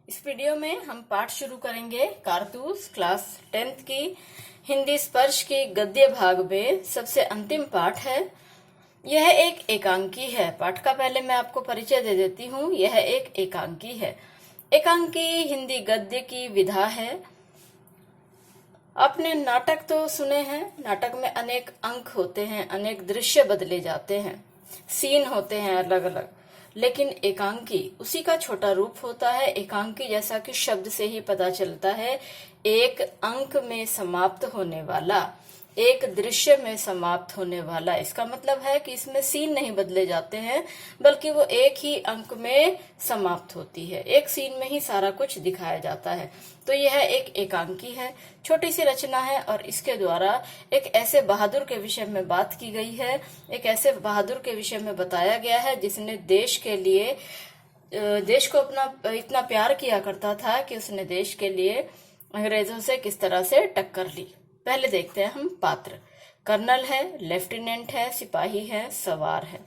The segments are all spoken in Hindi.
इस वीडियो में हम पाठ शुरू करेंगे कारतूस क्लास 10th की हिंदी स्पर्श की गद्य भाग में सबसे अंतिम पाठ है। यह एक एकांकी है। पाठ का पहले मैं आपको परिचय दे देती हूँ। यह एक एकांकी है। एकांकी हिंदी गद्य की विधा है। आपने नाटक तो सुने हैं। नाटक में अनेक अंक होते हैं, अनेक दृश्य बदले जाते हैं, सीन होते हैं अलग अलग। लेकिन एकांकी उसी का छोटा रूप होता है। एकांकी जैसा कि शब्द से ही पता चलता है, एक अंक में समाप्त होने वाला, एक दृश्य में समाप्त होने वाला। इसका मतलब है कि इसमें सीन नहीं बदले जाते हैं, बल्कि वो एक ही अंक में समाप्त होती है। एक सीन में ही सारा कुछ दिखाया जाता है। तो यह एक एकांकी है, छोटी सी रचना है और इसके द्वारा एक ऐसे बहादुर के विषय में बात की गई है, एक ऐसे बहादुर के विषय में बताया गया है जिसने देश के लिए, देश को अपना इतना प्यार किया करता था कि उसने देश के लिए अंग्रेजों से किस तरह से टक्कर ली। पहले देखते हैं हम पात्र। कर्नल है, लेफ्टिनेंट है, सिपाही है, सवार है।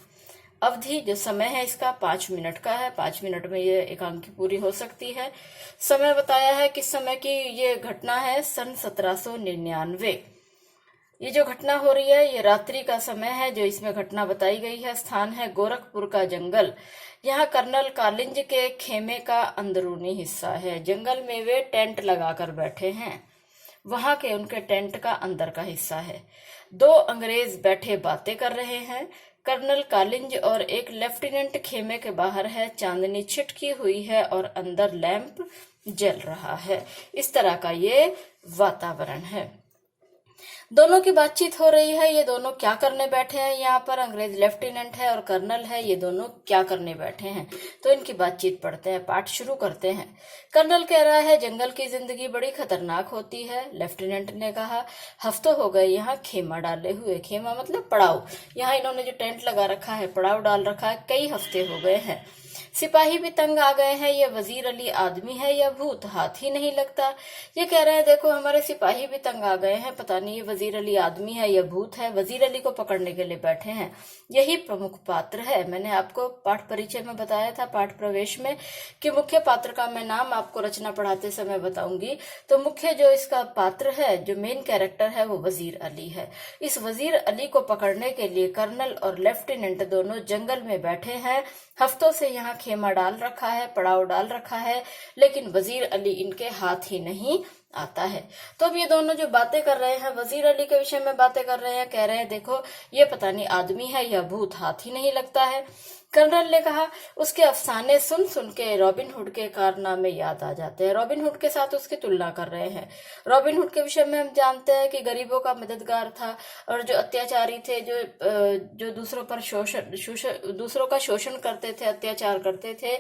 अवधि जो समय है इसका 5 मिनट का है। 5 मिनट में ये एकांकी पूरी हो सकती है। समय बताया है किस समय की ये घटना है, सन 1799। ये जो घटना हो रही है ये रात्रि का समय है जो इसमें घटना बताई गई है। स्थान है गोरखपुर का जंगल। यहाँ कर्नल कालिंज के खेमे का अंदरूनी हिस्सा है। जंगल में वे टेंट लगाकर बैठे हैं। वहां के उनके टेंट का अंदर का हिस्सा है। 2 अंग्रेज बैठे बातें कर रहे हैं। कर्नल कालिंज और एक लेफ्टिनेंट खेमे के बाहर है। चांदनी छिटकी हुई है और अंदर लैंप जल रहा है। इस तरह का ये वातावरण है। दोनों की बातचीत हो रही है। ये दोनों क्या करने बैठे हैं? यहाँ पर अंग्रेज लेफ्टिनेंट है और कर्नल है। ये दोनों क्या करने बैठे हैं? तो इनकी बातचीत पढ़ते हैं, पाठ शुरू करते हैं। कर्नल कह रहा है, जंगल की जिंदगी बड़ी खतरनाक होती है। लेफ्टिनेंट ने कहा, हफ्तों हो गए यहाँ खेमा डाले हुए। खेमा मतलब पड़ाव। यहाँ इन्होंने जो टेंट लगा रखा है, पड़ाव डाल रखा है, कई हफ्ते हो गए हैं। सिपाही भी तंग आ गए हैं। ये वजीर अली आदमी है या भूत, हाथ ही नहीं लगता। ये कह रहे हैं, देखो हमारे सिपाही भी तंग आ गए हैं, पता नहीं ये वजीर अली आदमी है या भूत है। वजीर अली को पकड़ने के लिए बैठे हैं। यही प्रमुख पात्र है। मैंने आपको पाठ परिचय में बताया था, पाठ प्रवेश में, कि मुख्य पात्र का मैं नाम आपको रचना पढ़ाते समय बताऊंगी। तो मुख्य जो इसका पात्र है, जो मेन कैरेक्टर है, वो वजीर अली है। इस वजीर अली को पकड़ने के लिए कर्नल और लेफ्टिनेंट दोनों जंगल में बैठे हैं। हफ्तों से यहाँ खेमा डाल रखा है, पड़ाव डाल रखा है, लेकिन वजीर अली इनके हाथ ही नहीं आता है। तो अब ये दोनों जो बातें कर रहे हैं, वजीर अली के विषय में बातें कर रहे हैं, कह रहे हैं, देखो ये पता नहीं आदमी है या भूत, हाथ ही नहीं लगता है। कर्नल ने कहा, उसके अफसाने सुन सुन के रॉबिन हुड के कारनामे याद आ जाते हैं। रॉबिन हुड के साथ उसकी तुलना कर रहे हैं। रॉबिन हुड के विषय में हम जानते हैं कि गरीबों का मददगार था और जो अत्याचारी थे, जो दूसरों पर दूसरों का शोषण करते थे, अत्याचार करते थे,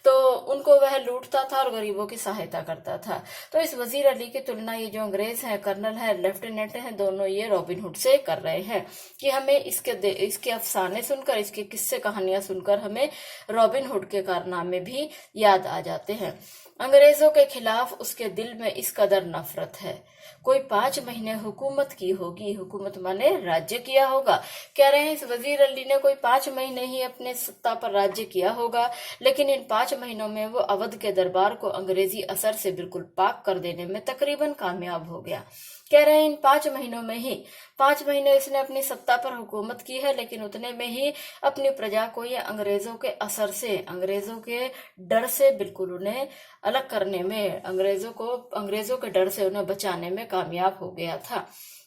तो उनको वह लूटता था और गरीबों की सहायता करता था। तो इस वजीर अली की तुलना ये जो अंग्रेज है, कर्नल है, लेफ्टिनेंट है, दोनों ये रॉबिन हुड से कर रहे हैं कि हमें इसके अफसाने सुनकर, इसके किस्से कहानियां सुनकर हमें रॉबिन हुड के कारनामे भी याद आ जाते हैं। अंग्रेजों के खिलाफ उसके दिल में इस कदर नफरत है। कोई 5 महीने हुकूमत की होगी, हुकूमत माने राज्य किया होगा। कह रहे हैं इस वजीर अली ने कोई 5 महीने ही अपने सत्ता पर राज्य किया होगा, लेकिन इन 5 महीनों में वो अवध के दरबार को अंग्रेजी असर से बिल्कुल पाक कर देने में तकरीबन कामयाब हो गया। कह रहे हैं इन 5 महीनों में ही, 5 महीने इसने अपनी सत्ता पर हुकूमत की है, लेकिन उतने में ही अपनी प्रजा को ये अंग्रेजों के असर से, अंग्रेजों के डर से बिल्कुल उन्हें अलग करने में, अंग्रेजों के डर से उन्हें बचाने में कामयाब हो गया था।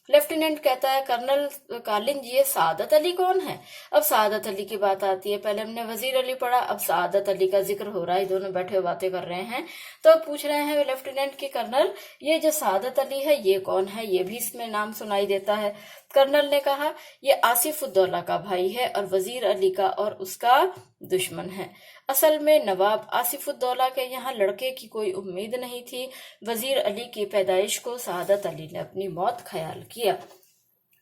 लेफ्टिनेंट कहता है, कर्नल कालिंज, ये सादत अली कौन है? अब सादत अली की बात आती है। पहले हमने वजीर अली पढ़ा, अब सादत अली का जिक्र हो रहा है। दोनों बैठे बातें कर रहे हैं। तो पूछ रहे हैं लेफ्टिनेंट की, कर्नल ये जो सादत अली है ये कौन है? ये भी इसमें नाम सुनाई देता है। कर्नल ने कहा, ये आसिफ उद्दौला का भाई है और वजीर अली का और उसका दुश्मन है। असल में नवाब आसिफ उद्दौला के यहाँ लड़के की कोई उम्मीद नहीं थी। वजीर अली की पैदाइश को सादत अली ने अपनी मौत ख्याल किया।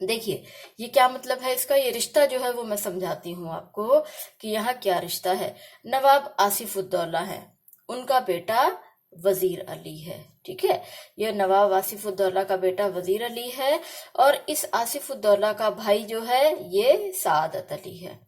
देखिए ये क्या मतलब है इसका, ये रिश्ता जो है वो मैं समझाती हूँ आपको कि यहाँ क्या रिश्ता है। नवाब आसिफ उद्दौला है, उनका बेटा वजीर अली है। ठीक है, ये नवाब आसिफ उद्दौला का बेटा वजीर अली है और इस आसिफ उद्दौला का भाई जो है ये सादत अली है।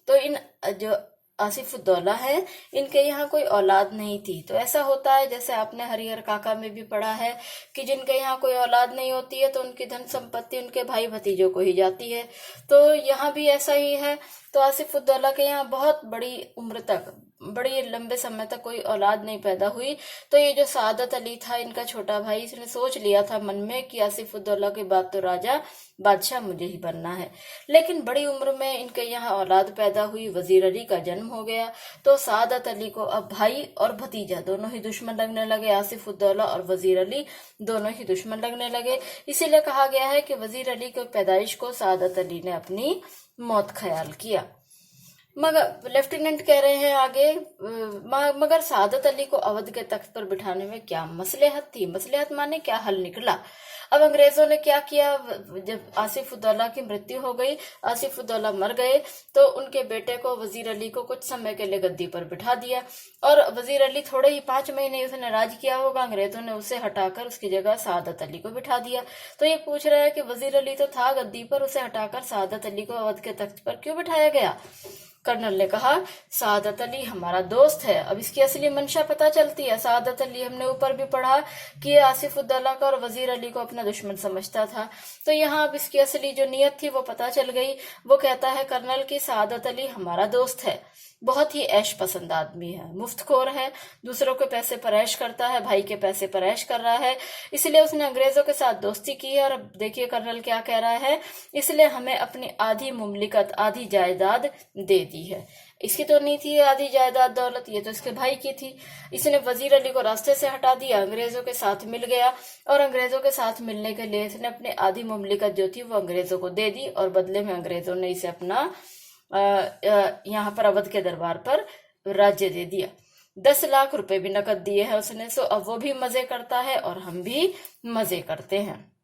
तो इन जो आसिफुद्दौला है, इनके यहाँ कोई औलाद नहीं थी। तो ऐसा होता है, जैसे आपने हरिहर काका में भी पढ़ा है कि जिनके यहाँ कोई औलाद नहीं होती है तो उनकी धन संपत्ति उनके भाई भतीजों को ही जाती है। तो यहाँ भी ऐसा ही है। तो आसिफुद्दौला के यहाँ बहुत बड़ी उम्र तक, बड़ी लंबे समय तक कोई औलाद नहीं पैदा हुई। तो ये जो सादत अली था, इनका छोटा भाई, इसने सोच लिया था मन में कि आसिफुद्दौला के बाद तो राजा बादशाह मुझे ही बनना है। लेकिन बड़ी उम्र में इनके यहाँ औलाद पैदा हुई, वजीर अली का जन्म हो गया। तो सादत अली को अब भाई और भतीजा दोनों ही दुश्मन लगने लगे। आसिफुद्दौला और वजीर अली दोनों ही दुश्मन लगने लगे। इसीलिए कहा गया है कि वजीर अली की पैदाइश को सादत अली ने अपनी मौत ख्याल किया। मगर लेफ्टिनेंट कह रहे हैं आगे, मगर सादत अली को अवध के तख्त पर बिठाने में क्या मसलहत थी। मसलहत माने क्या हल निकला। अब अंग्रेजों ने क्या किया, जब आसिफुद्दौला की मृत्यु हो गई, आसिफुद्दौला मर गए, तो उनके बेटे को वजीर अली को कुछ समय के लिए गद्दी पर बिठा दिया। और वजीर अली थोड़े ही 5 महीने उसने राज किया होगा, अंग्रेजों ने उसे हटाकर उसकी जगह सादत अली को बिठा दिया। तो ये पूछ रहे हैं कि वजीर अली तो था गद्दी पर, उसे हटाकर सादत अली को अवध के तख्त पर क्यों बिठाया गया। कर्नल ने कहा, सादत अली हमारा दोस्त है। अब इसकी असली मंशा पता चलती है। सादत अली, हमने ऊपर भी पढ़ा कि ये आसिफुद्दौला का और वजीर अली को अपना दुश्मन समझता था। तो यहाँ अब इसकी असली जो नीयत थी वो पता चल गई। वो कहता है कर्नल की सादत अली हमारा दोस्त है, बहुत ही ऐश पसंद आदमी है, मुफ्तखोर है, दूसरों के पैसे पर ऐश करता है, भाई के पैसे पर ऐश कर रहा है, इसलिए उसने अंग्रेजों के साथ दोस्ती की है। और अब देखिए कर्नल क्या कह रहा है, इसलिए हमें अपनी आधी मुमलिकत, आधी जायदाद दे दी है। इसकी तो नहीं थी आधी जायदाद दौलत, ये तो इसके भाई की थी। इसने वजीर अली को रास्ते से हटा दिया, अंग्रेजों के साथ मिल गया, और अंग्रेजों के साथ मिलने के लिए इसने अपनी आधी मुमलिकत जो थी वो अंग्रेजों को दे दी, और बदले में अंग्रेजों ने इसे अपना यहाँ पर अवध के दरबार पर राज्य दे दिया। 10 लाख रुपए भी नकद दिए हैं उसने। सो अब वो भी मजे करता है और हम भी मजे करते हैं।